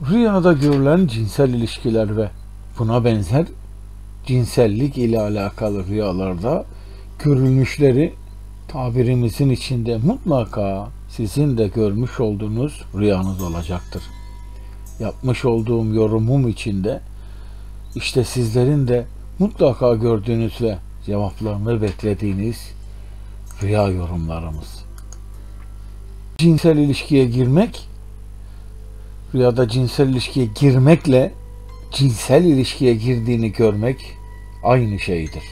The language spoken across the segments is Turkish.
Rüyada görülen cinsel ilişkiler ve buna benzer cinsellik ile alakalı rüyalarda görülmüşleri tabirimizin içinde mutlaka sizin de görmüş olduğunuz rüyanız olacaktır. Yapmış olduğum yorumum içinde işte sizlerin de mutlaka gördüğünüz ve cevaplarını beklediğiniz rüya yorumlarımız. Cinsel ilişkiye girmek, rüyada cinsel ilişkiye girmekle cinsel ilişkiye girdiğini görmek aynı şeydir.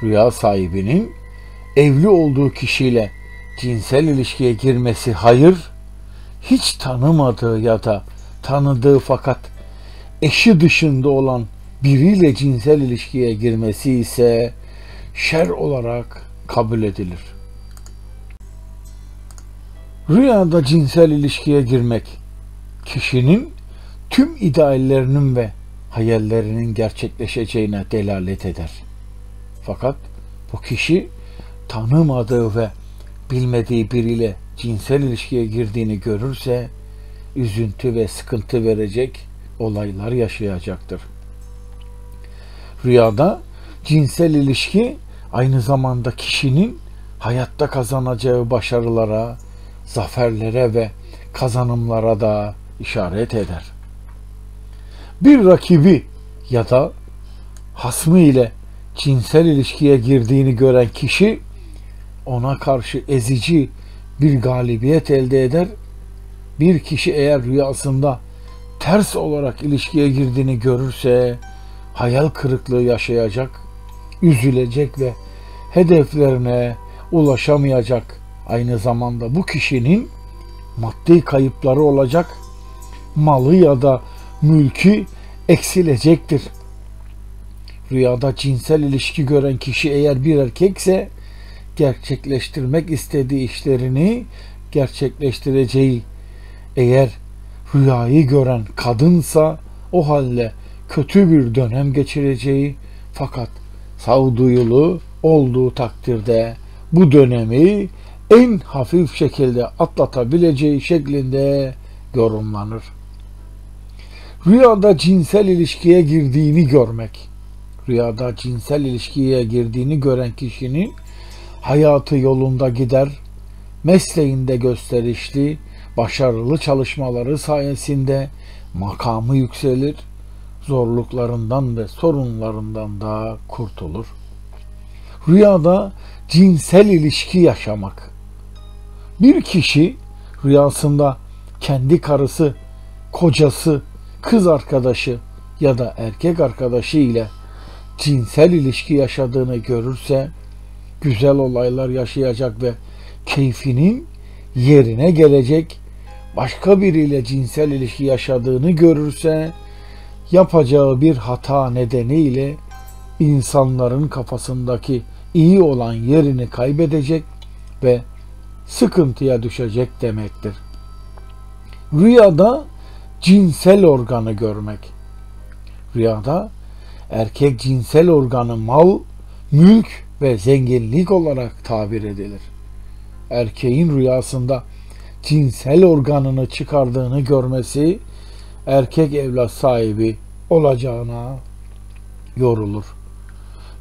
Rüya sahibinin evli olduğu kişiyle cinsel ilişkiye girmesi hayır, hiç tanımadığı ya da tanıdığı fakat eşi dışında olan biriyle cinsel ilişkiye girmesi ise şer olarak kabul edilir. Rüyada cinsel ilişkiye girmek, kişinin tüm ideallerinin ve hayallerinin gerçekleşeceğine delalet eder. Fakat bu kişi tanımadığı ve bilmediği biriyle cinsel ilişkiye girdiğini görürse üzüntü ve sıkıntı verecek olaylar yaşayacaktır. Rüyada cinsel ilişki aynı zamanda kişinin hayatta kazanacağı başarılara, zaferlere ve kazanımlara da işaret eder. Bir rakibi ya da hasmı ile cinsel ilişkiye girdiğini gören kişi ona karşı ezici bir galibiyet elde eder. Bir kişi eğer rüyasında ters olarak ilişkiye girdiğini görürse hayal kırıklığı yaşayacak, üzülecek ve hedeflerine ulaşamayacak. Aynı zamanda bu kişinin maddi kayıpları olacak, malı ya da mülkü eksilecektir. Rüyada cinsel ilişki gören kişi eğer bir erkekse gerçekleştirmek istediği işlerini gerçekleştireceği, eğer rüyayı gören kadınsa o halde kötü bir dönem geçireceği fakat sağduyulu olduğu takdirde bu dönemi en hafif şekilde atlatabileceği şeklinde yorumlanır. Rüyada cinsel ilişkiye girdiğini görmek. Rüyada cinsel ilişkiye girdiğini gören kişinin hayatı yolunda gider, mesleğinde gösterişli, başarılı çalışmaları sayesinde makamı yükselir, zorluklarından ve sorunlarından da kurtulur. Rüyada cinsel ilişki yaşamak. Bir kişi rüyasında kendi karısı, kocası, kız arkadaşı ya da erkek arkadaşı ile cinsel ilişki yaşadığını görürse güzel olaylar yaşayacak ve keyfinin yerine gelecek. Başka biriyle cinsel ilişki yaşadığını görürse yapacağı bir hata nedeniyle insanların kafasındaki iyi olan yerini kaybedecek ve sıkıntıya düşecek demektir. Rüyada cinsel organı görmek. Rüyada erkek cinsel organı mal, mülk ve zenginlik olarak tabir edilir. Erkeğin rüyasında cinsel organını çıkardığını görmesi erkek evlat sahibi olacağına yorulur.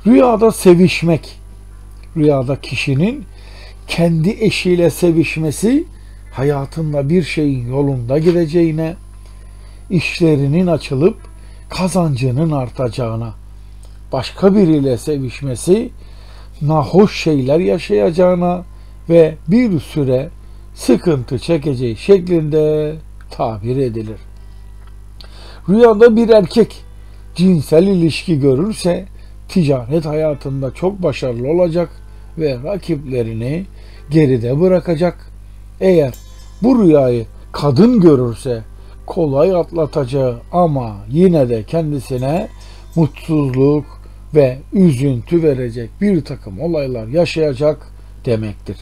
Rüyada sevişmek. Rüyada kişinin kendi eşiyle sevişmesi hayatında bir şeyin yolunda gideceğine, işlerinin açılıp kazancının artacağına, başka biriyle sevişmesi nahoş şeyler yaşayacağına ve bir süre sıkıntı çekeceği şeklinde tabir edilir. Rüyada bir erkek cinsel ilişki görürse ticaret hayatında çok başarılı olacak ve rakiplerini geride bırakacak. Eğer bu rüyayı kadın görürse kolay atlatacağı ama yine de kendisine mutsuzluk ve üzüntü verecek bir takım olaylar yaşayacak demektir.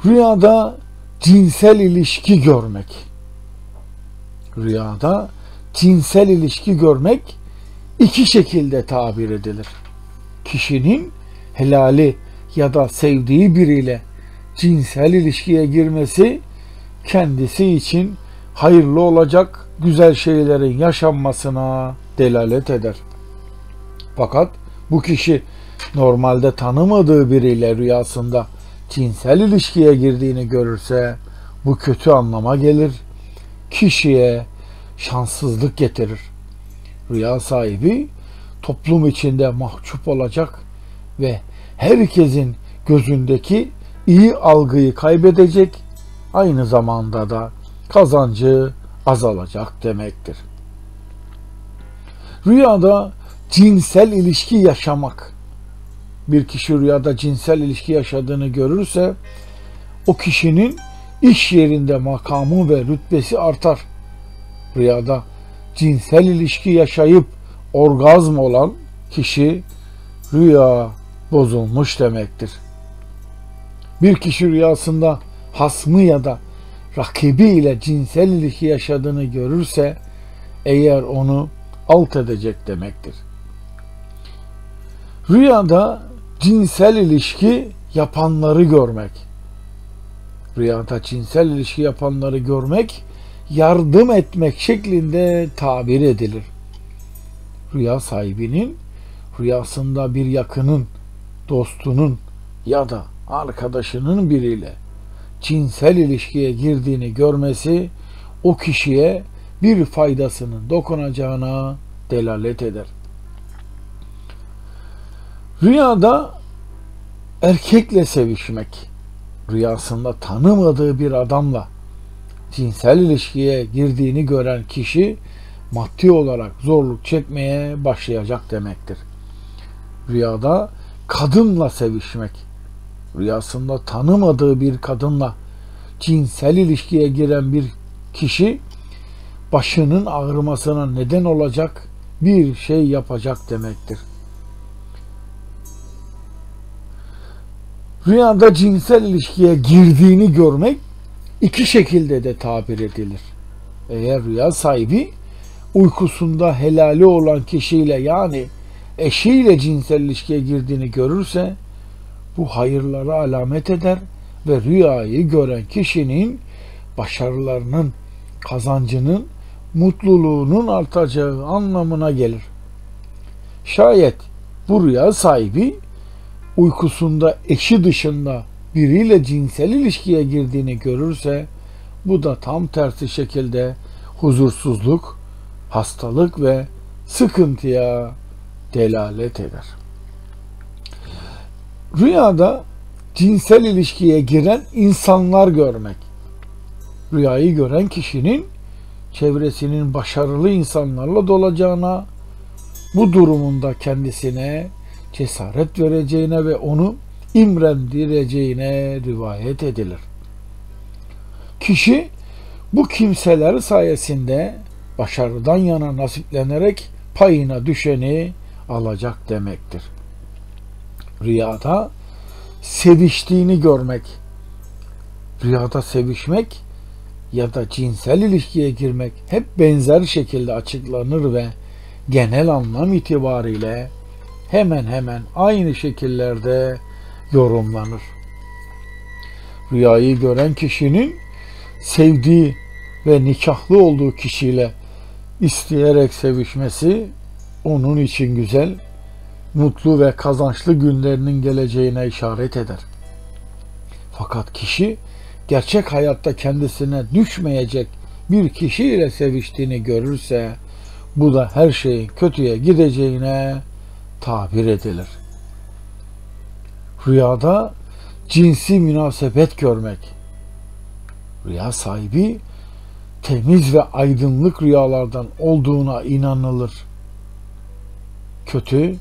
Rüyada cinsel ilişki görmek. Rüyada cinsel ilişki görmek iki şekilde tabir edilir. Kişinin helali ya da sevdiği biriyle cinsel ilişkiye girmesi kendisi için hayırlı olacak güzel şeylerin yaşanmasına delalet eder. Fakat bu kişi normalde tanımadığı biriyle rüyasında cinsel ilişkiye girdiğini görürse bu kötü anlama gelir. Kişiye şanssızlık getirir. Rüya sahibi toplum içinde mahcup olacak ve herkesin gözündeki iyi algıyı kaybedecek, aynı zamanda da kazancı azalacak demektir. Rüyada cinsel ilişki yaşamak. Bir kişi rüyada cinsel ilişki yaşadığını görürse o kişinin iş yerinde makamı ve rütbesi artar. Rüyada cinsel ilişki yaşayıp orgazm olan kişi rüya bozulmuş demektir. Bir kişi rüyasında hasmı ya da rakibi ile cinsel ilişki yaşadığını görürse eğer onu alt edecek demektir. Rüyada cinsel ilişki yapanları görmek. Rüyada cinsel ilişki yapanları görmek yardım etmek şeklinde tabir edilir. Rüya sahibinin rüyasında bir yakının, dostunun ya da arkadaşının biriyle cinsel ilişkiye girdiğini görmesi o kişiye bir faydasının dokunacağına delalet eder. Rüyada erkekle sevişmek, rüyasında tanımadığı bir adamla cinsel ilişkiye girdiğini gören kişi maddi olarak zorluk çekmeye başlayacak demektir. Rüyada kadınla sevişmek, rüyasında tanımadığı bir kadınla cinsel ilişkiye giren bir kişi başının ağrımasına neden olacak bir şey yapacak demektir. Rüyada cinsel ilişkiye girdiğini görmek iki şekilde de tabir edilir. Eğer rüya sahibi uykusunda helali olan kişiyle yani eşiyle cinsel ilişkiye girdiğini görürse bu hayırlara alamet eder ve rüyayı gören kişinin başarılarının, kazancının, mutluluğunun artacağı anlamına gelir. Şayet bu rüya sahibi uykusunda eşi dışında biriyle cinsel ilişkiye girdiğini görürse bu da tam tersi şekilde huzursuzluk, hastalık ve sıkıntıya delalet eder. Rüyada cinsel ilişkiye giren insanlar görmek. Rüyayı gören kişinin çevresinin başarılı insanlarla dolacağına, bu durumunda kendisine cesaret vereceğine ve onu imrendireceğine rivayet edilir. Kişi bu kimseler sayesinde başarıdan yana nasiplenerek payına düşeni alacak demektir. Rüyada seviştiğini görmek. Rüyada sevişmek ya da cinsel ilişkiye girmek hep benzer şekilde açıklanır ve genel anlam itibariyle hemen hemen aynı şekillerde yorumlanır. Rüyayı gören kişinin sevdiği ve nikahlı olduğu kişiyle isteyerek sevişmesi onun için güzel, mutlu ve kazançlı günlerinin geleceğine işaret eder. Fakat kişi gerçek hayatta kendisine düşmeyecek bir kişiyle seviştiğini görürse bu da her şeyin kötüye gideceğine tabir edilir. Rüyada cinsi münasebet görmek. Rüya sahibi temiz ve aydınlık rüyalardan olduğuna inanılır. Kötü,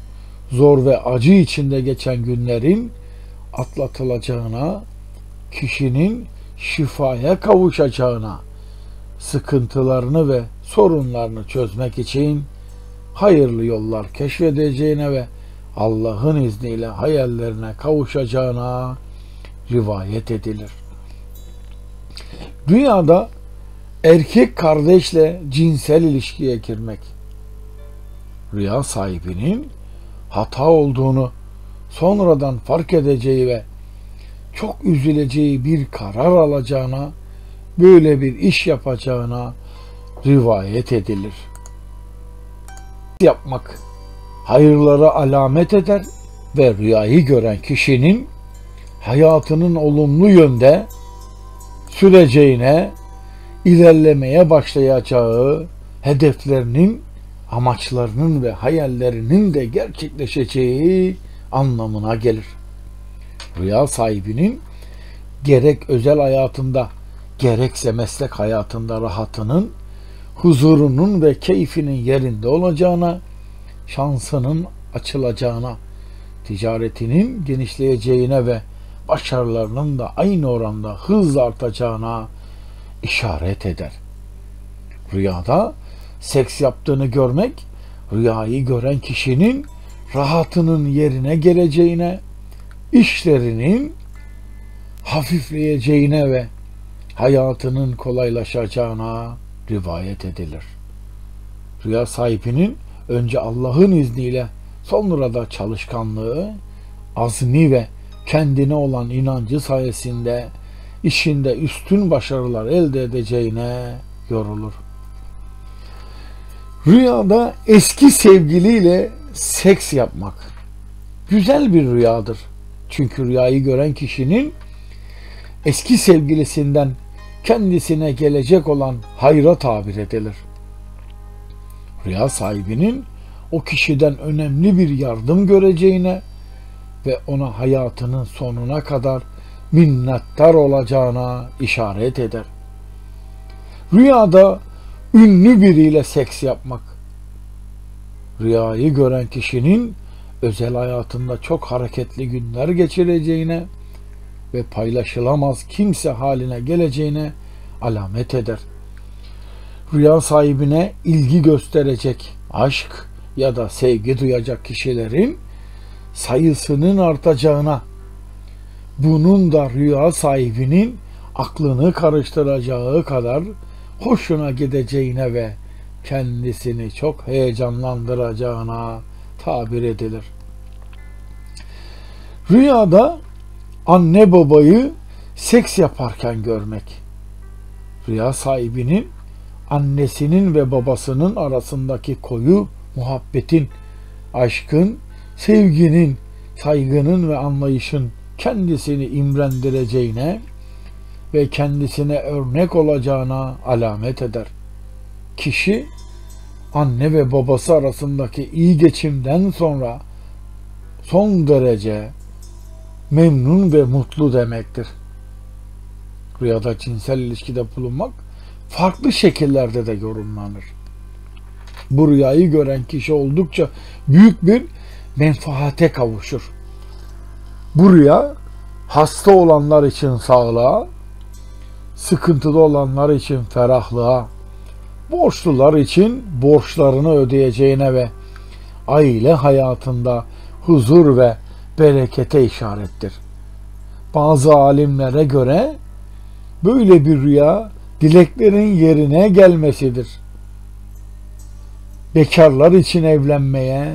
zor ve acı içinde geçen günlerin atlatılacağına, kişinin şifaya kavuşacağına, sıkıntılarını ve sorunlarını çözmek için hayırlı yollar keşfedeceğine ve Allah'ın izniyle hayallerine kavuşacağına rivayet edilir. Rüyada erkek kardeşle cinsel ilişkiye girmek. Rüya sahibinin hata olduğunu sonradan fark edeceği ve çok üzüleceği bir karar alacağına böyle bir iş yapacağına rivayet edilir. Yapmak hayırlara alamet eder ve rüyayı gören kişinin hayatının olumlu yönde süreceğine, ilerlemeye başlayacağı, hedeflerinin, amaçlarının ve hayallerinin de gerçekleşeceği anlamına gelir. Rüya sahibinin gerek özel hayatında, gerekse meslek hayatında rahatının, huzurunun ve keyfinin yerinde olacağına, şansının açılacağına, ticaretinin genişleyeceğine ve başarılarının da aynı oranda hızla artacağına işaret eder. Rüyada seks yaptığını görmek, rüyayı gören kişinin rahatının yerine geleceğine, işlerinin hafifleyeceğine ve hayatının kolaylaşacağına rivayet edilir. Rüya sahibinin önce Allah'ın izniyle, sonra da çalışkanlığı, azmi ve kendine olan inancı sayesinde işinde üstün başarılar elde edeceğine yorulur. Rüyada eski sevgiliyle seks yapmak güzel bir rüyadır. Çünkü rüyayı gören kişinin eski sevgilisinden kendisine gelecek olan hayra tabir edilir. Rüya sahibinin o kişiden önemli bir yardım göreceğine ve ona hayatının sonuna kadar minnettar olacağına işaret eder. Rüyada ünlü biriyle seks yapmak, rüyayı gören kişinin özel hayatında çok hareketli günler geçireceğine ve paylaşılamaz kimse haline geleceğine alamet eder. Rüya sahibine ilgi gösterecek, aşk ya da sevgi duyacak kişilerin sayısının artacağına, bunun da rüya sahibinin aklını karıştıracağı kadar hoşuna gideceğine ve kendisini çok heyecanlandıracağına tabir edilir. Rüyada anne babayı seks yaparken görmek, rüya sahibinin annesinin ve babasının arasındaki koyu muhabbetin, aşkın, sevginin, saygının ve anlayışın kendisini imrendireceğine ve kendisine örnek olacağına alamet eder. Kişi anne ve babası arasındaki iyi geçimden sonra son derece memnun ve mutlu demektir. Rüyada cinsel ilişkide bulunmak farklı şekillerde de yorumlanır. Bu rüyayı gören kişi oldukça büyük bir menfaate kavuşur. Bu rüya hasta olanlar için sağlığa, sıkıntıda olanlar için ferahlığa, borçlular için borçlarını ödeyeceğine ve aile hayatında huzur ve berekete işarettir. Bazı alimlere göre böyle bir rüya dileklerin yerine gelmesidir. Bekarlar için evlenmeye,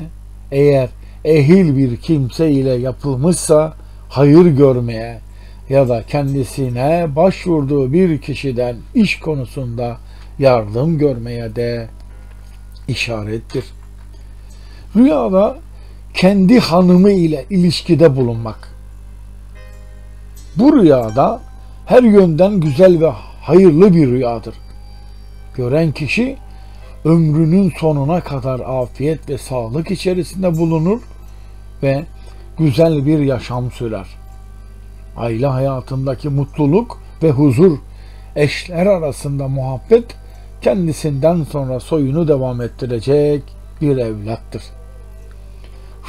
eğer ehil bir kimse ile yapılmışsa hayır görmeye ya da kendisine başvurduğu bir kişiden iş konusunda yardım görmeye de işarettir. Rüyada kendi hanımı ile ilişkide bulunmak. Bu rüyada her yönden güzel ve hayırlı bir rüyadır. Gören kişi ömrünün sonuna kadar afiyet ve sağlık içerisinde bulunur ve güzel bir yaşam sürer. Aile hayatındaki mutluluk ve huzur, eşler arasında muhabbet kendisinden sonra soyunu devam ettirecek bir evlattır.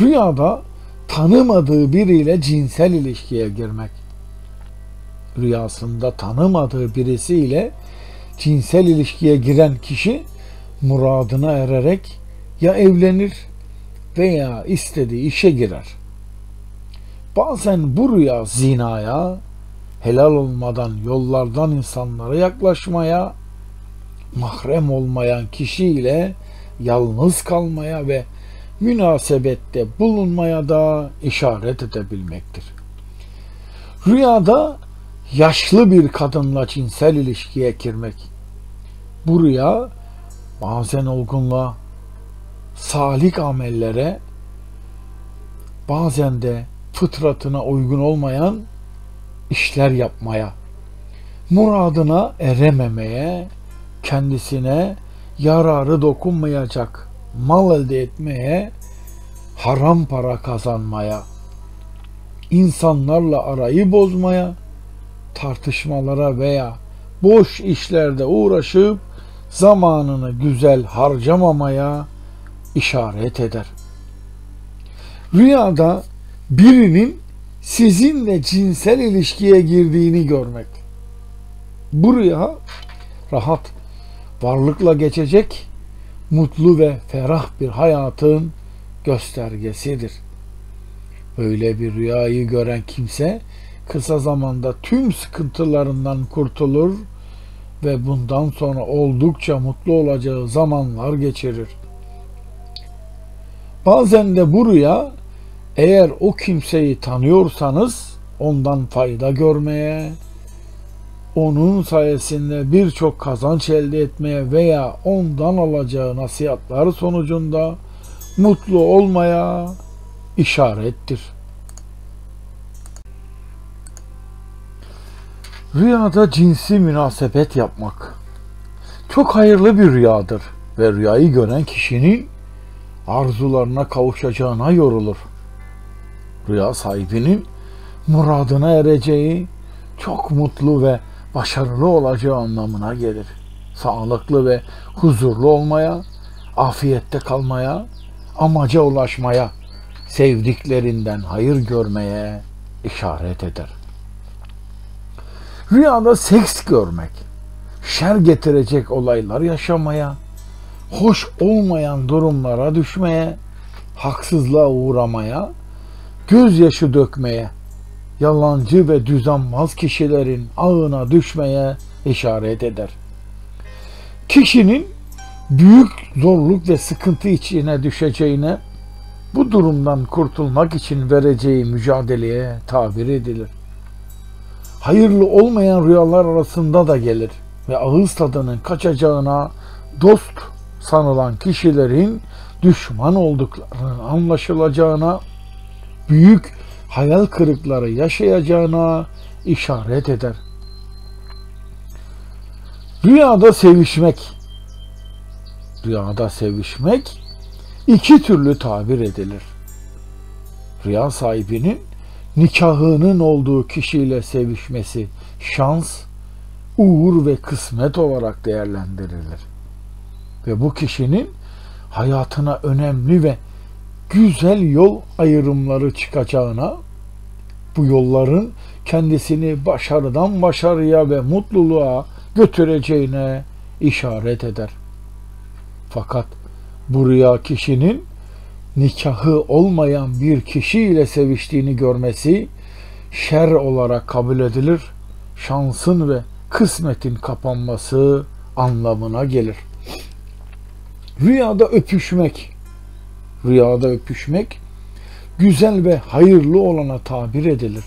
Rüyada tanımadığı biriyle cinsel ilişkiye girmek. Rüyasında tanımadığı birisiyle cinsel ilişkiye giren kişi muradına ererek ya evlenir veya istediği işe girer. Bazen bu rüya zinaya, helal olmadan yollardan insanlara yaklaşmaya, mahrem olmayan kişiyle yalnız kalmaya ve münasebette bulunmaya da işaret edebilmektir. Rüyada yaşlı bir kadınla cinsel ilişkiye girmek. Bu rüya bazen olgunluğa, salih amellere, bazen de fıtratına uygun olmayan işler yapmaya, muradına erememeye, kendisine yararı dokunmayacak mal elde etmeye, haram para kazanmaya, insanlarla arayı bozmaya, tartışmalara veya boş işlerde uğraşıp zamanını güzel harcamamaya işaret eder. Rüyada birinin sizinle cinsel ilişkiye girdiğini görmek. Bu rüya rahat, varlıkla geçecek, mutlu ve ferah bir hayatın göstergesidir. Böyle bir rüyayı gören kimse kısa zamanda tüm sıkıntılarından kurtulur ve bundan sonra oldukça mutlu olacağı zamanlar geçirir. Bazen de bu rüya, eğer o kimseyi tanıyorsanız ondan fayda görmeye, onun sayesinde birçok kazanç elde etmeye veya ondan alacağı nasihatler sonucunda mutlu olmaya işarettir. Rüyada cinsi münasebet yapmak çok hayırlı bir rüyadır ve rüyayı gören kişinin arzularına kavuşacağına yorulur. Rüya sahibinin muradına ereceği, çok mutlu ve başarılı olacağı anlamına gelir. Sağlıklı ve huzurlu olmaya, afiyette kalmaya, amaca ulaşmaya, sevdiklerinden hayır görmeye işaret eder. Rüyada seks görmek, şer getirecek olaylar yaşamaya, hoş olmayan durumlara düşmeye, haksızlığa uğramaya, gözyaşı dökmeye, yalancı ve düzenbaz kişilerin ağına düşmeye işaret eder. Kişinin büyük zorluk ve sıkıntı içine düşeceğine, bu durumdan kurtulmak için vereceği mücadeleye tabir edilir. Hayırlı olmayan rüyalar arasında da gelir ve ağız tadının kaçacağına, dost sanılan kişilerin düşman olduklarının anlaşılacağına, büyük hayal kırıkları yaşayacağına işaret eder. Rüyada sevişmek iki türlü tabir edilir. Rüya sahibinin nikahının olduğu kişiyle sevişmesi şans, uğur ve kısmet olarak değerlendirilir. Ve bu kişinin hayatına önemli ve güzel yol ayrımları çıkacağına, bu yolların kendisini başarıdan başarıya ve mutluluğa götüreceğine işaret eder. Fakat bu rüya kişinin nikahı olmayan bir kişiyle seviştiğini görmesi şer olarak kabul edilir, şansın ve kısmetin kapanması anlamına gelir. Rüyada öpüşmek güzel ve hayırlı olana tabir edilir.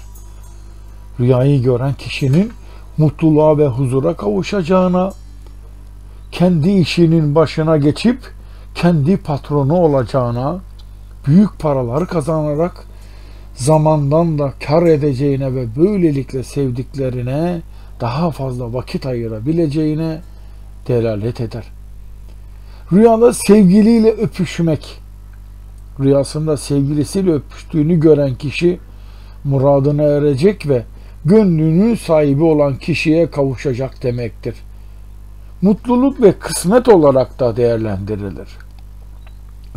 Rüyayı gören kişinin mutluluğa ve huzura kavuşacağına, kendi işinin başına geçip kendi patronu olacağına, büyük paralar kazanarak zamandan da kar edeceğine ve böylelikle sevdiklerine daha fazla vakit ayırabileceğine delalet eder. Rüyada sevgiliyle öpüşmek, rüyasında sevgilisiyle öpüştüğünü gören kişi muradına erecek ve gönlünün sahibi olan kişiye kavuşacak demektir. Mutluluk ve kısmet olarak da değerlendirilir.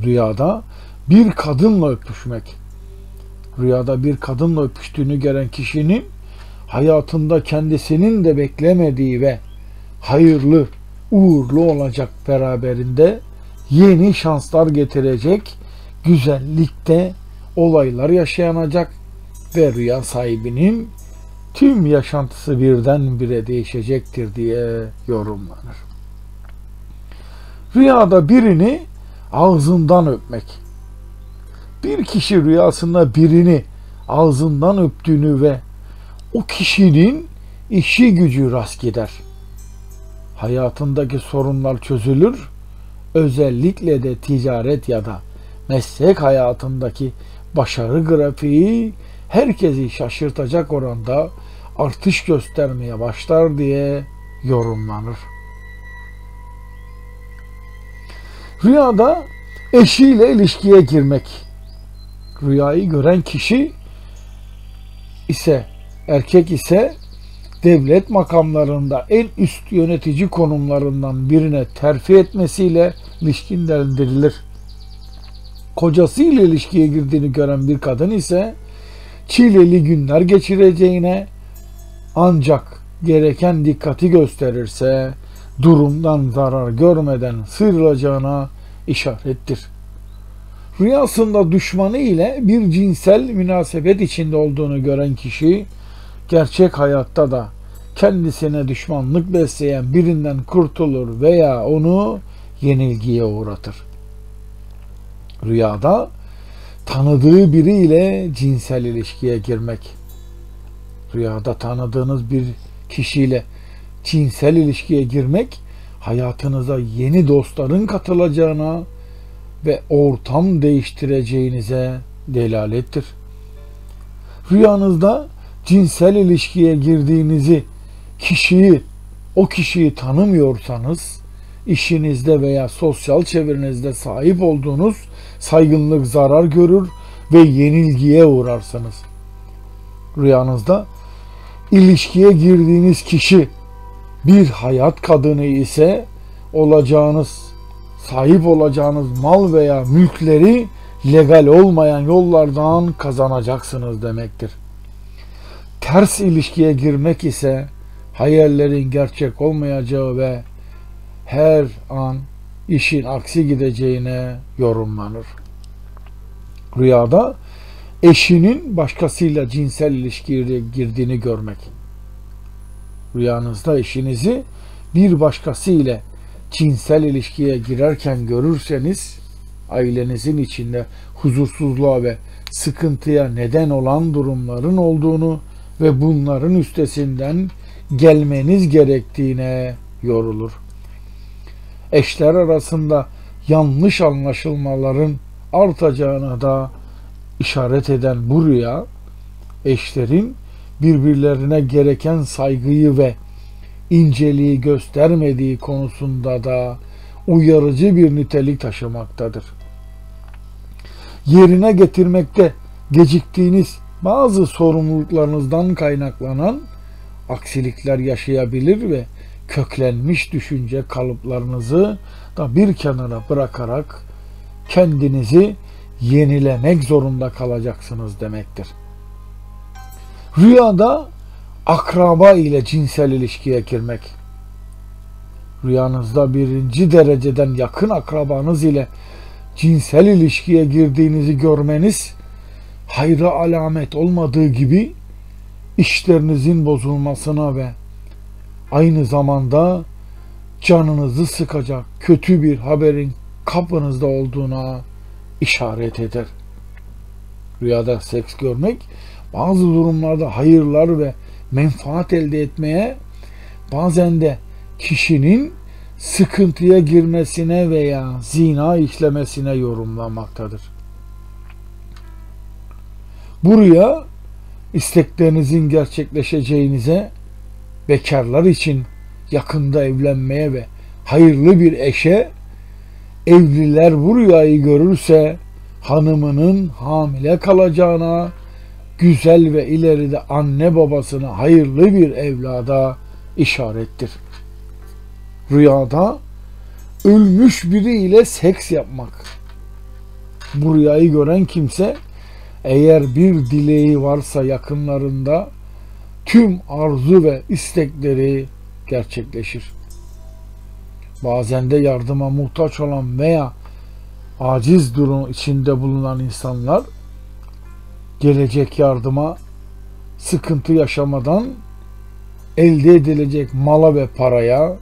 Rüyada bir kadınla öpüşmek, rüyada bir kadınla öpüştüğünü gören kişinin hayatında kendisinin de beklemediği ve hayırlı, uğurlu olacak, beraberinde yeni şanslar getirecek, güzellikte olaylar yaşanacak ve rüya sahibinin tüm yaşantısı birdenbire değişecektir diye yorumlanır. Rüyada birini ağzından öpmek. Bir kişi rüyasında birini ağzından öptüğünü ve o kişinin işi gücü rast gider. Hayatındaki sorunlar çözülür. Özellikle de ticaret ya da meslek hayatındaki başarı grafiği herkesi şaşırtacak oranda artış göstermeye başlar diye yorumlanır. Rüyada eşiyle ilişkiye girmek. Rüyayı gören kişi ise, erkek ise devlet makamlarında en üst yönetici konumlarından birine terfi etmesiyle ilişkilendirilir. Kocasıyla ilişkiye girdiğini gören bir kadın ise çileli günler geçireceğine, ancak gereken dikkati gösterirse durumdan zarar görmeden sıyrılacağına işarettir. Rüyasında düşmanı ile bir cinsel münasebet içinde olduğunu gören kişi gerçek hayatta da kendisine düşmanlık besleyen birinden kurtulur veya onu yenilgiye uğratır. Rüyada tanıdığı biriyle cinsel ilişkiye girmek. Rüyada tanıdığınız bir kişiyle cinsel ilişkiye girmek hayatınıza yeni dostların katılacağına ve ortam değiştireceğinize delalettir. Rüyanızda cinsel ilişkiye girdiğinizi, o kişiyi tanımıyorsanız, işinizde veya sosyal çevrenizde sahip olduğunuz saygınlık zarar görür ve yenilgiye uğrarsınız. Rüyanızda ilişkiye girdiğiniz kişi bir hayat kadını ise sahip olacağınız mal veya mülkleri legal olmayan yollardan kazanacaksınız demektir. Ters ilişkiye girmek ise hayallerin gerçek olmayacağı ve her an işin aksi gideceğine yorumlanır. Rüyada eşinin başkasıyla cinsel ilişkiye girdiğini görmek. Rüyanızda eşinizi bir başkasıyla cinsel ilişkiye girerken görürseniz, ailenizin içinde huzursuzluğa ve sıkıntıya neden olan durumların olduğunu ve bunların üstesinden gelmeniz gerektiğine yorulur. Eşler arasında yanlış anlaşılmaların artacağına da işaret eden bu rüya, eşlerin birbirlerine gereken saygıyı ve inceliği göstermediği konusunda da uyarıcı bir nitelik taşımaktadır. Yerine getirmekte geciktiğiniz bazı sorumluluklarınızdan kaynaklanan aksilikler yaşayabilir ve köklenmiş düşünce kalıplarınızı da bir kenara bırakarak kendinizi yenilemek zorunda kalacaksınız demektir. Rüyada akraba ile cinsel ilişkiye girmek. Rüyanızda birinci dereceden yakın akrabanız ile cinsel ilişkiye girdiğinizi görmeniz hayra alamet olmadığı gibi işlerinizin bozulmasına ve aynı zamanda canınızı sıkacak kötü bir haberin kapınızda olduğuna işaret eder. Rüyada seks görmek bazı durumlarda hayırlar ve menfaat elde etmeye, bazen de kişinin sıkıntıya girmesine veya zina işlemesine yorumlanmaktadır. Bu rüya isteklerinizin gerçekleşeceğinize, bekarlar için yakında evlenmeye ve hayırlı bir eşe, evliler bu rüyayı görürse hanımının hamile kalacağına, güzel ve ileride anne babasına hayırlı bir evlada işarettir. Rüyada ölmüş biriyle seks yapmak. Bu rüyayı gören kimse eğer bir dileği varsa yakınlarında tüm arzu ve istekleri gerçekleşir. Bazen de yardıma muhtaç olan veya aciz durum içinde bulunan insanlar gelecek yardıma sıkıntı yaşamadan elde edilecek mala ve paraya,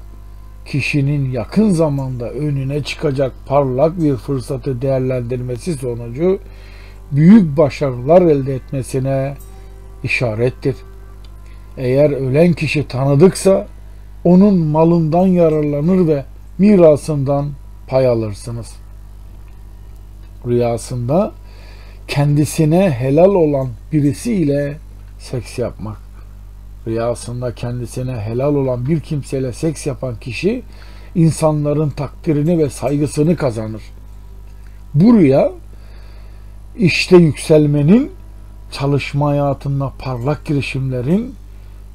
kişinin yakın zamanda önüne çıkacak parlak bir fırsatı değerlendirmesi sonucu büyük başarılar elde etmesine işarettir. Eğer ölen kişi tanıdıksa onun malından yararlanır ve mirasından pay alırsınız. Rüyasında kendisine helal olan birisiyle seks yapmak. Rüyasında kendisine helal olan bir kimseyle seks yapan kişi insanların takdirini ve saygısını kazanır. Bu rüya işte yükselmenin, çalışma hayatında parlak girişimlerin,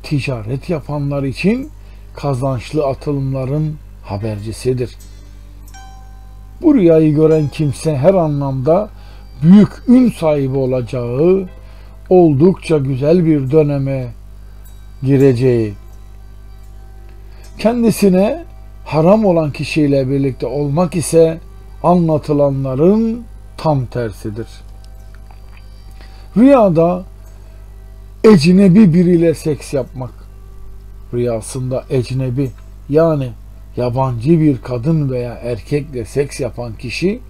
ticaret yapanlar için kazançlı atılımların habercisidir. Bu rüyayı gören kimse her anlamda büyük ün sahibi olacağı, oldukça güzel bir döneme gireceği, kendisine haram olan kişiyle birlikte olmak ise anlatılanların tam tersidir. Rüyada ecnebi biriyle seks yapmak. Rüyasında ecnebi yani yabancı bir kadın veya erkekle seks yapan kişi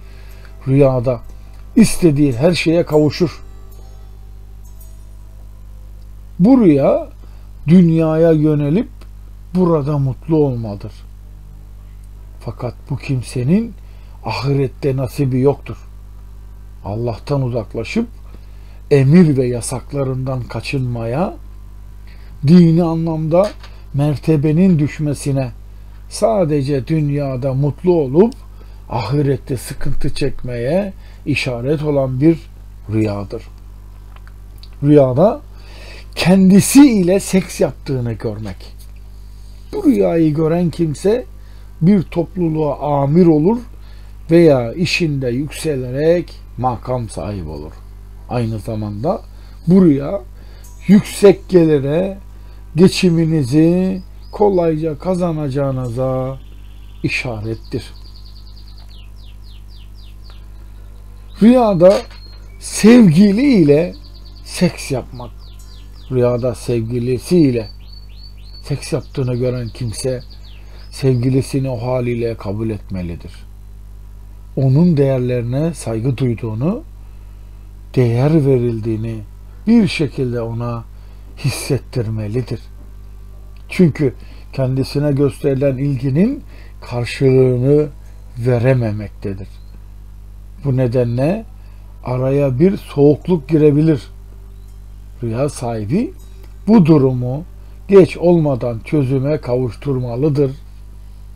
rüyada istediği her şeye kavuşur. Bu rüya dünyaya yönelip burada mutlu olmadır. Fakat bu kimsenin ahirette nasibi yoktur. Allah'tan uzaklaşıp emir ve yasaklarından kaçınmaya, dini anlamda mertebenin düşmesine, sadece dünyada mutlu olup ahirette sıkıntı çekmeye işaret olan bir rüyadır. Rüyada kendisiyle seks yaptığını görmek. Bu rüyayı gören kimse bir topluluğa amir olur veya işinde yükselerek makam sahibi olur. Aynı zamanda bu rüya yüksek gelire, geçiminizi kolayca kazanacağınıza işarettir. Rüyada sevgiliyle seks yapmak. Rüyada sevgilisiyle seks yaptığını gören kimse sevgilisini o haliyle kabul etmelidir. Onun değerlerine saygı duyduğunu, değer verildiğini bir şekilde ona hissettirmelidir. Çünkü kendisine gösterilen ilginin karşılığını verememektedir. Bu nedenle araya bir soğukluk girebilir. Rüya sahibi bu durumu geç olmadan çözüme kavuşturmalıdır.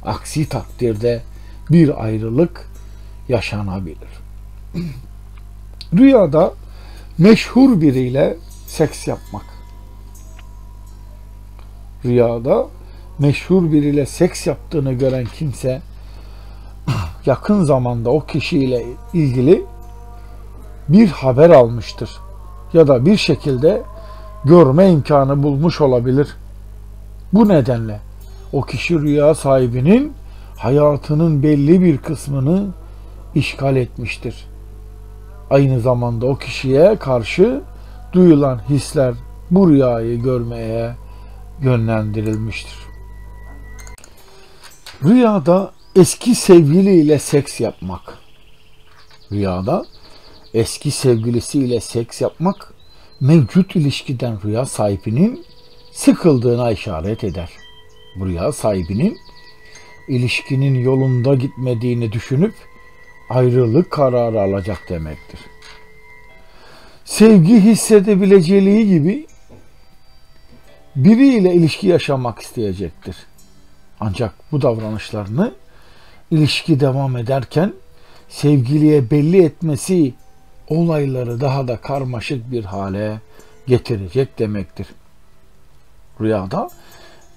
Aksi takdirde bir ayrılık yaşanabilir. Rüyada meşhur biriyle seks yapmak. Rüyada meşhur biriyle seks yaptığını gören kimse yakın zamanda o kişiyle ilgili bir haber almıştır ya da bir şekilde görme imkanı bulmuş olabilir. Bu nedenle o kişi rüya sahibinin hayatının belli bir kısmını işgal etmiştir. Aynı zamanda o kişiye karşı duyulan hisler bu rüyayı görmeye yönlendirilmiştir. Rüyada eski sevgiliyle seks yapmak. Rüyada eski sevgilisiyle seks yapmak mevcut ilişkiden rüya sahibinin sıkıldığına işaret eder. Bu rüya sahibinin ilişkinin yolunda gitmediğini düşünüp ayrılık kararı alacak demektir. Sevgi hissedebileceği gibi biriyle ilişki yaşamak isteyecektir. Ancak bu davranışlarını ilişki devam ederken sevgiliye belli etmesi olayları daha da karmaşık bir hale getirecek demektir. Rüyada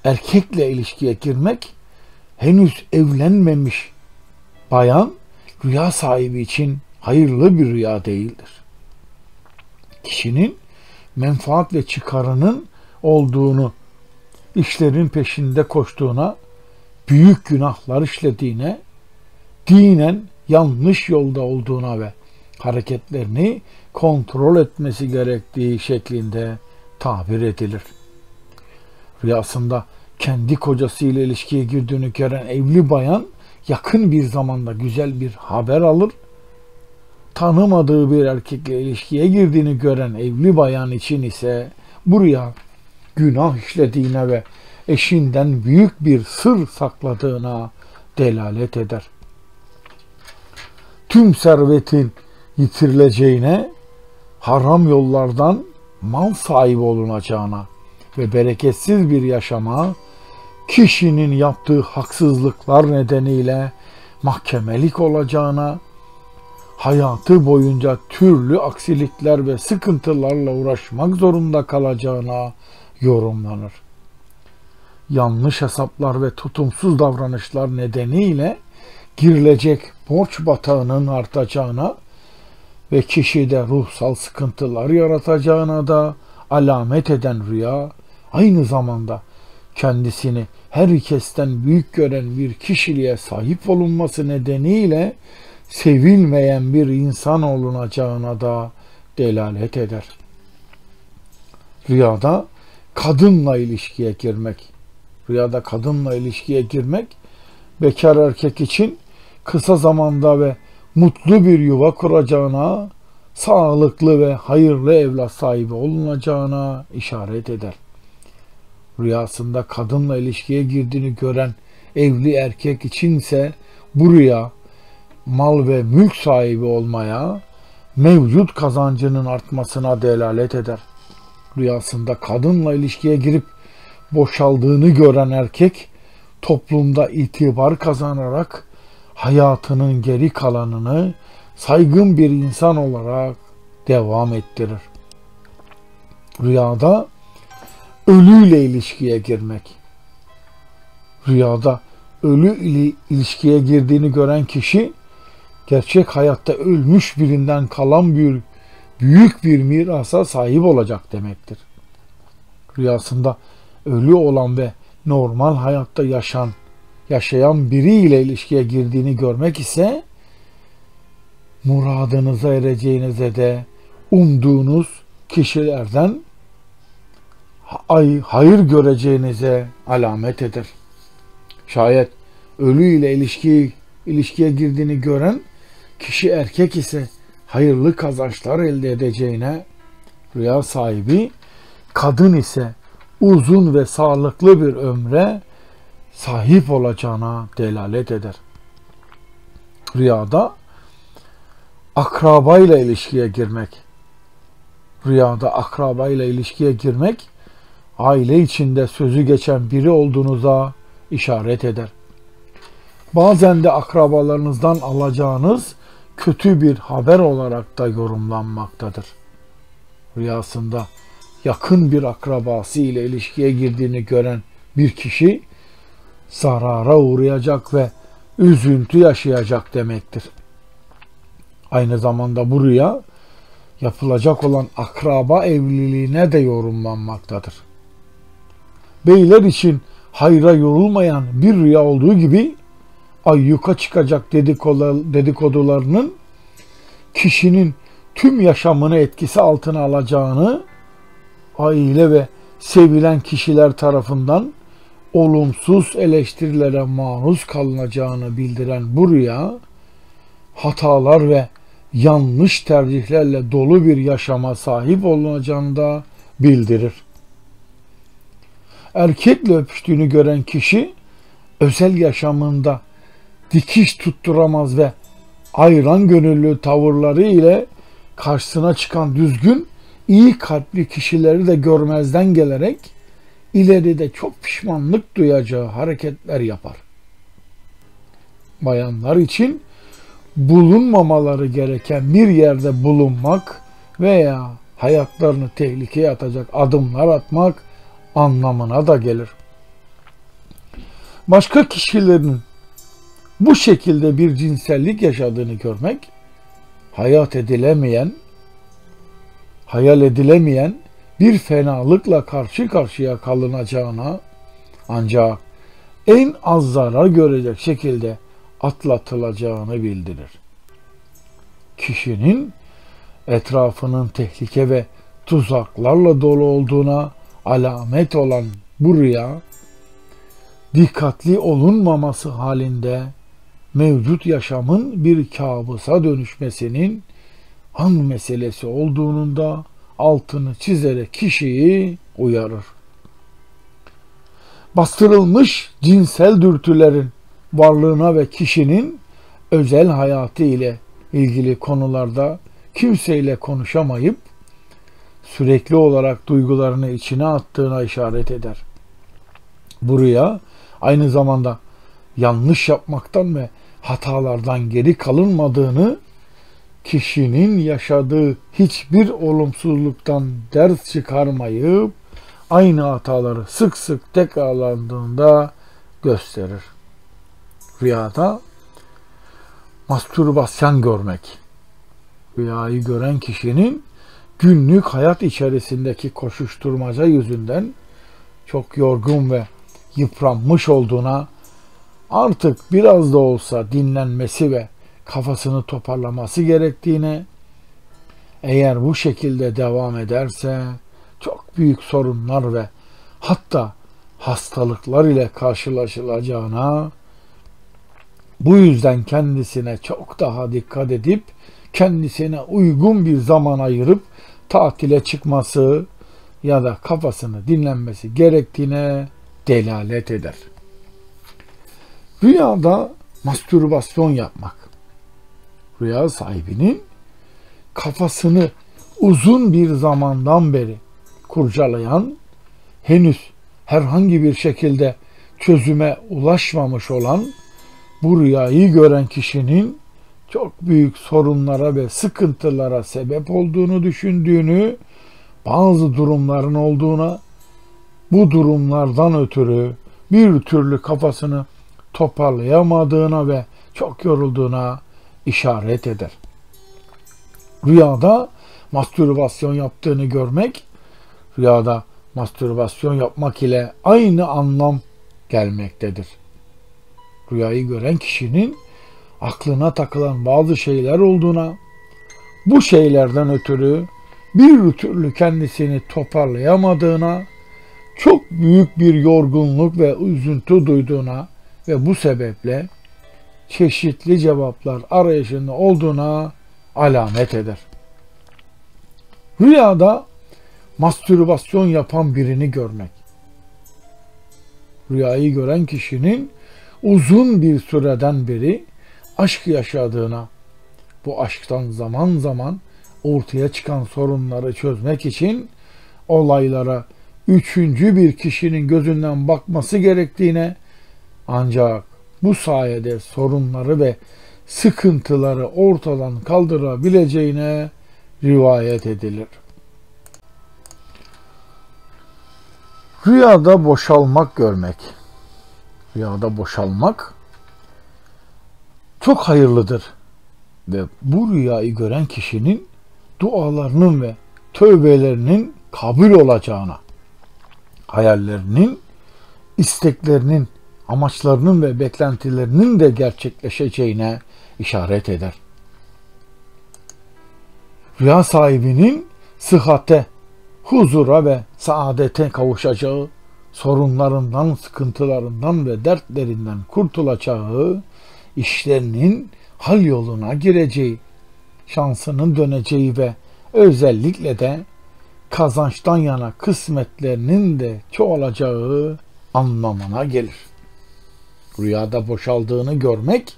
erkekle ilişkiye girmek henüz evlenmemiş bayan rüya sahibi için hayırlı bir rüya değildir. Kişinin menfaat ve çıkarının olduğunu, işlerin peşinde koştuğuna, büyük günahlar işlediğine, dinen yanlış yolda olduğuna ve hareketlerini kontrol etmesi gerektiği şeklinde tabir edilir. Rüyasında kendi kocasıyla ilişkiye girdiğini gören evli bayan yakın bir zamanda güzel bir haber alır. Tanımadığı bir erkekle ilişkiye girdiğini gören evli bayan için ise bu rüya günah işlediğine ve eşinden büyük bir sır sakladığına delalet eder. Tüm servetin yitirileceğine, haram yollardan mal sahibi olunacağına ve bereketsiz bir yaşama, kişinin yaptığı haksızlıklar nedeniyle mahkemelik olacağına, hayatı boyunca türlü aksilikler ve sıkıntılarla uğraşmak zorunda kalacağına yorumlanır. Yanlış hesaplar ve tutumsuz davranışlar nedeniyle girilecek borç batağının artacağına ve kişide ruhsal sıkıntılar yaratacağına da alamet eden rüya, aynı zamanda kendisini herkesten büyük gören bir kişiliğe sahip olunması nedeniyle sevilmeyen bir insan olunacağına da delalet eder. Rüyada kadınla ilişkiye girmek. Rüyada kadınla ilişkiye girmek, bekar erkek için kısa zamanda ve mutlu bir yuva kuracağına, sağlıklı ve hayırlı evlat sahibi olunacağına işaret eder. Rüyasında kadınla ilişkiye girdiğini gören evli erkek içinse bu rüya mal ve mülk sahibi olmaya, mevcut kazancının artmasına delalet eder. Rüyasında kadınla ilişkiye girip boşaldığını gören erkek toplumda itibar kazanarak hayatının geri kalanını saygın bir insan olarak devam ettirir. Rüyada ölüyle ilişkiye girmek. Rüyada ölü ile ilişkiye girdiğini gören kişi gerçek hayatta ölmüş birinden kalan büyük bir mirasa sahip olacak demektir. Rüyasında ölü olan ve normal hayatta yaşayan biriyle ilişkiye girdiğini görmek ise muradınıza ereceğinize de umduğunuz kişilerden hayır göreceğinize alamet eder. Şayet ölü ile ilişkiye girdiğini gören kişi erkek ise hayırlı kazançlar elde edeceğine, rüya sahibi kadın ise uzun ve sağlıklı bir ömre sahip olacağına delalet eder. Rüyada akrabayla ilişkiye girmek. Rüyada akrabayla ilişkiye girmek, aile içinde sözü geçen biri olduğunuza işaret eder. Bazen de akrabalarınızdan alacağınız kötü bir haber olarak da yorumlanmaktadır. Rüyasında yakın bir akrabası ile ilişkiye girdiğini gören bir kişi zarara uğrayacak ve üzüntü yaşayacak demektir. Aynı zamanda bu rüya yapılacak olan akraba evliliğine de yorumlanmaktadır. Beyler için hayra yorulmayan bir rüya olduğu gibi ayyuka çıkacak dedikodularının kişinin tüm yaşamını etkisi altına alacağını, aile ve sevilen kişiler tarafından olumsuz eleştirilere maruz kalınacağını bildiren bu rüya, hatalar ve yanlış tercihlerle dolu bir yaşama sahip olunacağını da bildirir. Erkekle öpüştüğünü gören kişi, özel yaşamında dikiş tutturamaz ve ayran gönüllü tavırları ile karşısına çıkan düzgün, iyi kalpli kişileri de görmezden gelerek ileride çok pişmanlık duyacağı hareketler yapar. Bayanlar için bulunmamaları gereken bir yerde bulunmak veya hayatlarını tehlikeye atacak adımlar atmak anlamına da gelir. Başka kişilerin bu şekilde bir cinsellik yaşadığını görmek, hayal edilemeyen bir fenalıkla karşı karşıya kalınacağına, ancak en az zarar görecek şekilde atlatılacağını bildirir. Kişinin etrafının tehlike ve tuzaklarla dolu olduğuna alamet olan bu rüya, dikkatli olunmaması halinde mevcut yaşamın bir kabusa dönüşmesinin an meselesi olduğunun da altını çizerek kişiyi uyarır. Bastırılmış cinsel dürtülerin varlığına ve kişinin özel hayatı ile ilgili konularda kimseyle konuşamayıp sürekli olarak duygularını içine attığına işaret eder. Bu rüya aynı zamanda yanlış yapmaktan ve hatalardan geri kalınmadığını, kişinin yaşadığı hiçbir olumsuzluktan ders çıkarmayıp aynı hataları sık sık tekrarlandığında gösterir. Rüyada mastürbasyon görmek. Rüyayı gören kişinin günlük hayat içerisindeki koşuşturmaca yüzünden çok yorgun ve yıpranmış olduğuna, artık biraz da olsa dinlenmesi ve kafasını toparlaması gerektiğine, eğer bu şekilde devam ederse çok büyük sorunlar ve hatta hastalıklar ile karşılaşılacağına, bu yüzden kendisine çok daha dikkat edip kendisine uygun bir zaman ayırıp tatile çıkması ya da kafasını dinlenmesi gerektiğine delalet eder. Rüyada mastürbasyon yapmak. Rüya sahibinin kafasını uzun bir zamandan beri kurcalayan, henüz herhangi bir şekilde çözüme ulaşmamış olan bu rüyayı gören kişinin çok büyük sorunlara ve sıkıntılara sebep olduğunu düşündüğünü, bazı durumların olduğuna, bu durumlardan ötürü bir türlü kafasını toparlayamadığına ve çok yorulduğuna işaret eder. Rüyada mastürbasyon yaptığını görmek, rüyada mastürbasyon yapmak ile aynı anlam gelmektedir. Rüyayı gören kişinin aklına takılan bazı şeyler olduğuna, bu şeylerden ötürü bir türlü kendisini toparlayamadığına, çok büyük bir yorgunluk ve üzüntü duyduğuna ve bu sebeple çeşitli cevaplar arayışında olduğuna alamet eder. Rüyada mastürbasyon yapan birini görmek. Rüyayı gören kişinin uzun bir süreden beri aşk yaşadığına, bu aşktan zaman zaman ortaya çıkan sorunları çözmek için olaylara üçüncü bir kişinin gözünden bakması gerektiğine, ancak bu sayede sorunları ve sıkıntıları ortadan kaldırabileceğine rivayet edilir. Rüyada boşalmak görmek. Rüyada boşalmak çok hayırlıdır ve bu rüyayı gören kişinin dualarının ve tövbelerinin kabul olacağına, hayallerinin, isteklerinin, amaçlarının ve beklentilerinin de gerçekleşeceğine işaret eder. Rüya sahibinin sıhhate, huzura ve saadete kavuşacağı, sorunlarından, sıkıntılarından ve dertlerinden kurtulacağı, işlerinin hal yoluna gireceği, şansının döneceği ve özellikle de kazançtan yana kısmetlerinin de çoğalacağı anlamına gelir. Rüyada boşaldığını görmek,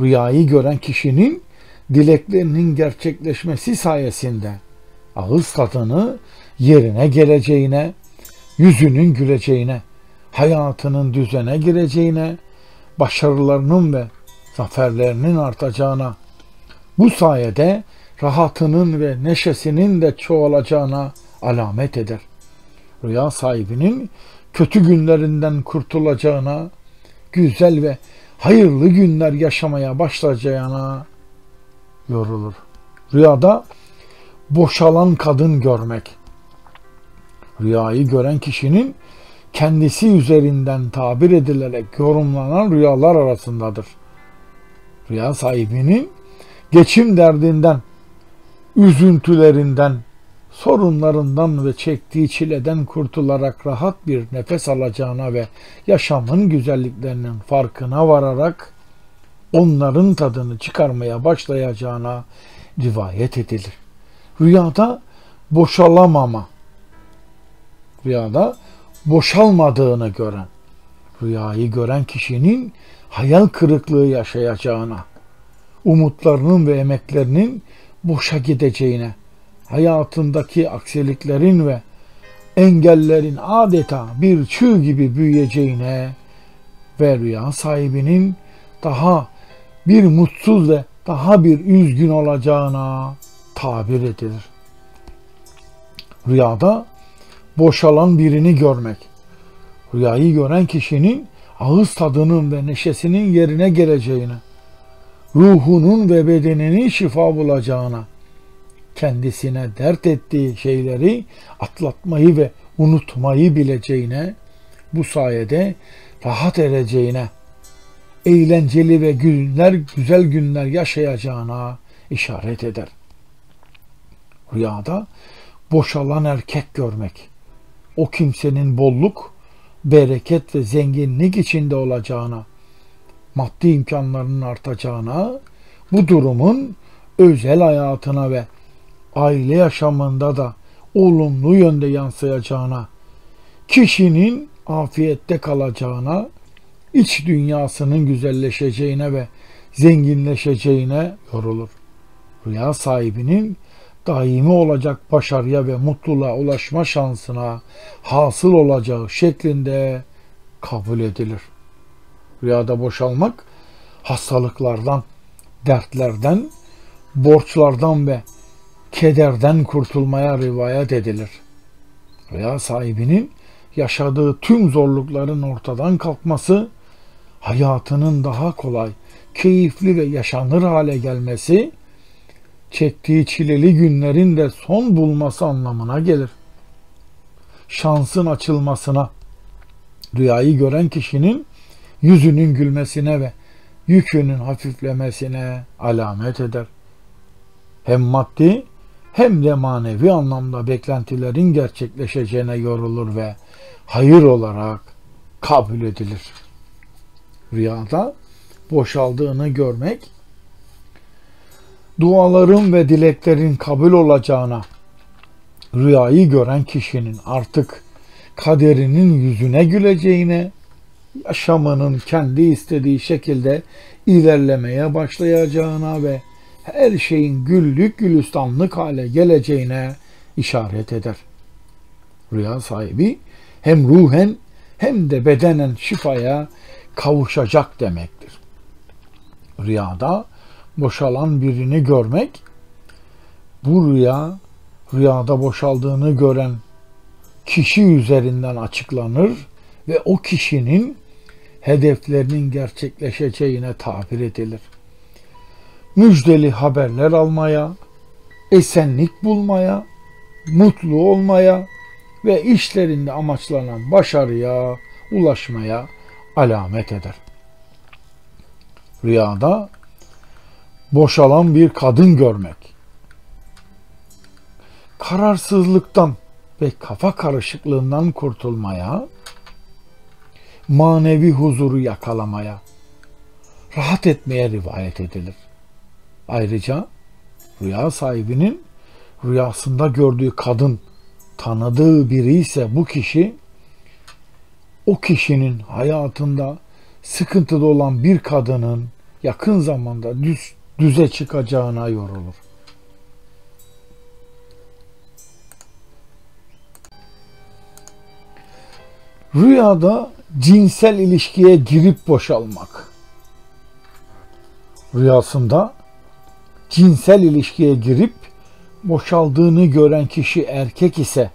rüyayı gören kişinin dileklerinin gerçekleşmesi sayesinde ağız tadını yerine geleceğine, yüzünün güleceğine, hayatının düzene gireceğine, başarılarının ve zaferlerinin artacağına, bu sayede rahatının ve neşesinin de çoğalacağına alamet eder. Rüya sahibinin kötü günlerinden kurtulacağına, güzel ve hayırlı günler yaşamaya başlayacağına yorulur. Rüyada boşalan kadın görmek. Rüyayı gören kişinin kendisi üzerinden tabir edilerek yorumlanan rüyalar arasındadır. Rüya sahibinin geçim derdinden, üzüntülerinden, sorunlarından ve çektiği çileden kurtularak rahat bir nefes alacağına ve yaşamın güzelliklerinin farkına vararak onların tadını çıkarmaya başlayacağına rivayet edilir. Rüyada boşalamama, rüyada boşalmadığını gören rüyayı gören kişinin hayal kırıklığı yaşayacağına, umutlarının ve emeklerinin boşa gideceğine, hayatındaki aksiliklerin ve engellerin adeta bir çığ gibi büyüyeceğine ve rüya sahibinin daha bir mutsuz ve daha bir üzgün olacağına tabir edilir. Rüyada boşalan birini görmek, rüyayı gören kişinin ağız tadının ve neşesinin yerine geleceğine, ruhunun ve bedeninin şifa bulacağına, kendisine dert ettiği şeyleri atlatmayı ve unutmayı bileceğine, bu sayede rahat edeceğine, eğlenceli ve güzel günler yaşayacağına işaret eder. Rüyada boşalan erkek görmek, o kimsenin bolluk, bereket ve zenginlik içinde olacağına, maddi imkanlarının artacağına, bu durumun özel hayatına ve aile yaşamında da olumlu yönde yansıyacağına, kişinin afiyette kalacağına, iç dünyasının güzelleşeceğine ve zenginleşeceğine yorulur. Rüya sahibinin daimi olacak başarıya ve mutluluğa ulaşma şansına hasıl olacağı şeklinde kabul edilir. Rüyada boşalmak hastalıklardan, dertlerden, borçlardan ve kederden kurtulmaya rivayet edilir. Rüya sahibinin yaşadığı tüm zorlukların ortadan kalkması, hayatının daha kolay, keyifli ve yaşanır hale gelmesi, çektiği çileli günlerin de son bulması anlamına gelir. Şansın açılmasına, rüyayı gören kişinin yüzünün gülmesine ve yükünün hafiflemesine alamet eder. Hem maddi hem de manevi anlamda beklentilerin gerçekleşeceğine yorulur ve hayır olarak kabul edilir. Rüyada boşaldığını görmek, duaların ve dileklerin kabul olacağına, rüyayı gören kişinin artık kaderinin yüzüne güleceğine, yaşamının kendi istediği şekilde ilerlemeye başlayacağına ve her şeyin güllük gülistanlık hale geleceğine işaret eder. Rüya sahibi hem ruhen hem de bedenen şifaya kavuşacak demektir. Rüyada boşalan birini görmek, bu rüyada boşaldığını gören kişi üzerinden açıklanır ve o kişinin hedeflerinin gerçekleşeceğine tabir edilir. Müjdeli haberler almaya, esenlik bulmaya, mutlu olmaya ve işlerinde amaçlanan başarıya ulaşmaya alamet eder. Rüyada boşalan bir kadın görmek, kararsızlıktan ve kafa karışıklığından kurtulmaya, manevi huzuru yakalamaya, rahat etmeye rivayet edilir. Ayrıca rüya sahibinin rüyasında gördüğü kadın tanıdığı biri ise bu kişi, o kişinin hayatında sıkıntıda olan bir kadının yakın zamanda düze çıkacağına yorulur. Rüyada cinsel ilişkiye girip boşalmak. Rüyasında cinsel ilişkiye girip boşaldığını gören kişi erkek ise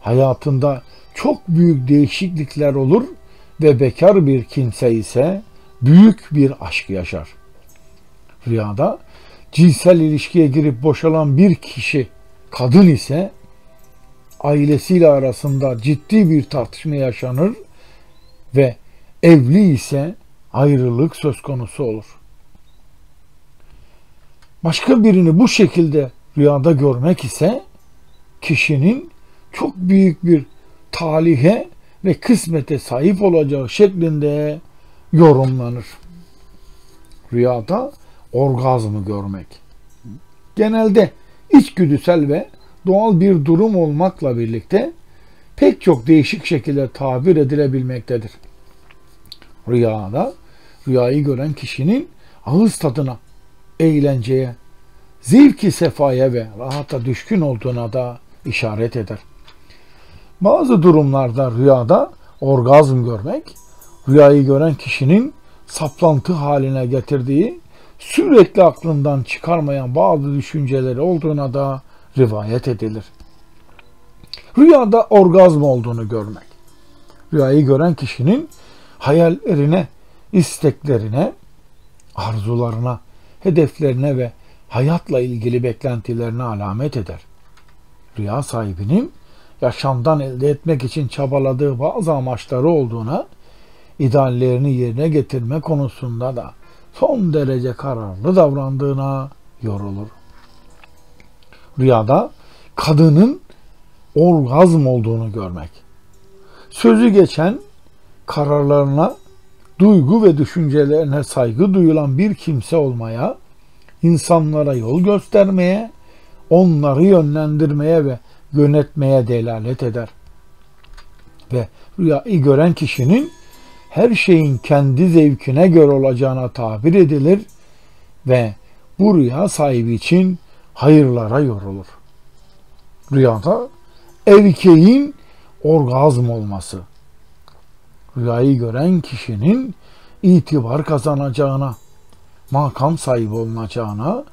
hayatında çok büyük değişiklikler olur ve bekar bir kimse ise büyük bir aşk yaşar. Rüyada cinsel ilişkiye girip boşalan bir kişi kadın ise ailesiyle arasında ciddi bir tartışma yaşanır ve evli ise ayrılık söz konusu olur. Başka birini bu şekilde rüyada görmek ise kişinin çok büyük bir talihe ve kısmete sahip olacağı şeklinde yorumlanır. Rüyada orgazmı görmek genelde içgüdüsel ve doğal bir durum olmakla birlikte pek çok değişik şekilde tabir edilebilmektedir. Rüyayı gören kişinin ağız tadına, eğlenceye, zevki sefaya ve rahata düşkün olduğuna da işaret eder. Bazı durumlarda rüyada orgazm görmek, rüyayı gören kişinin saplantı haline getirdiği, sürekli aklından çıkarmayan bazı düşünceleri olduğuna da rivayet edilir. Rüyada orgazm olduğunu görmek, rüyayı gören kişinin hayallerine, isteklerine, arzularına, hedeflerine ve hayatla ilgili beklentilerine alamet eder. Rüya sahibinin yaşamdan elde etmek için çabaladığı bazı amaçları olduğuna, ideallerini yerine getirme konusunda da son derece kararlı davrandığına yorulur. Rüyada kadının orgazm olduğunu görmek, sözü geçen, kararlarına, duygu ve düşüncelerine saygı duyulan bir kimse olmaya, insanlara yol göstermeye, onları yönlendirmeye ve yönetmeye delalet eder. Ve rüyayı gören kişinin her şeyin kendi zevkine göre olacağına tabir edilir ve bu rüya sahibi için hayırlara yorulur. Rüyada erkeğin orgazm olması, rüyayı gören kişinin itibar kazanacağına, makam sahibi olunacağına,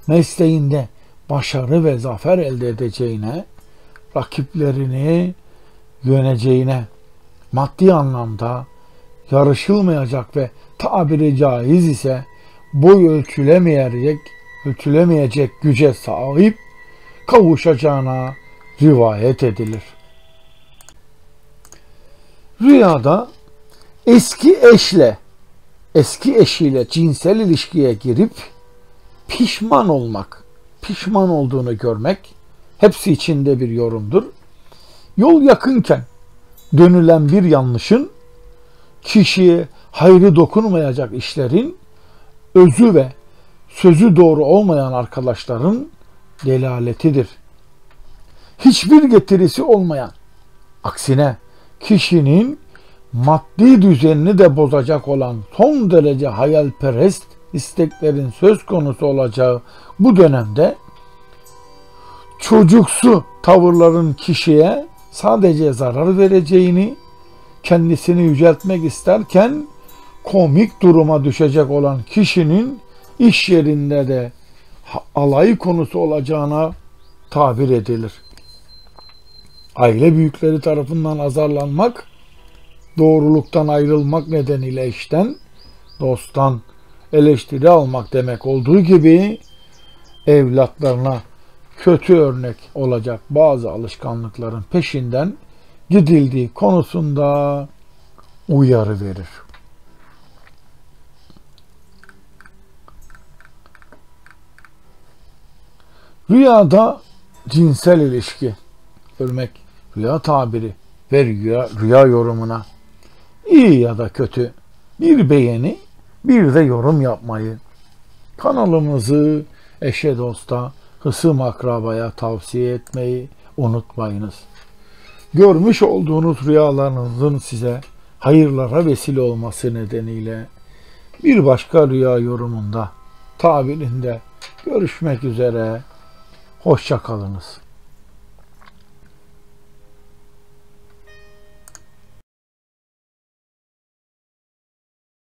mesleğinde başarı ve zafer elde edeceğine, rakiplerini yeneceğine, maddi anlamda yarışılmayacak ve tabiri caiz ise boy ölçülemeyecek güce sahip kavuşacağına rivayet edilir. Rüyada eski eşiyle cinsel ilişkiye girip pişman olduğunu görmek hepsi içinde bir yorumdur. Yol yakınken dönülen bir yanlışın, kişiye hayrı dokunmayacak işlerin, özü ve sözü doğru olmayan arkadaşların delaletidir. Hiçbir getirisi olmayan, aksine kişinin maddi düzenini de bozacak olan son derece hayalperest isteklerin söz konusu olacağı bu dönemde çocuksu tavırların kişiye sadece zarar vereceğini, kendisini yüceltmek isterken komik duruma düşecek olan kişinin iş yerinde de alay konusu olacağına tabir edilir. Aile büyükleri tarafından azarlanmak, doğruluktan ayrılmak nedeniyle eşten, dosttan eleştiri almak demek olduğu gibi evlatlarına kötü örnek olacak bazı alışkanlıkların peşinden gidildiği konusunda uyarı verir. Rüyada cinsel ilişki görmek, rüya tabiri ve rüya yorumuna iyi ya da kötü bir beğeni, bir de yorum yapmayı, kanalımızı eşe dosta, hısım akrabaya tavsiye etmeyi unutmayınız. Görmüş olduğunuz rüyalarınızın size hayırlara vesile olması nedeniyle bir başka rüya yorumunda, tabirinde görüşmek üzere. Hoşça kalınız.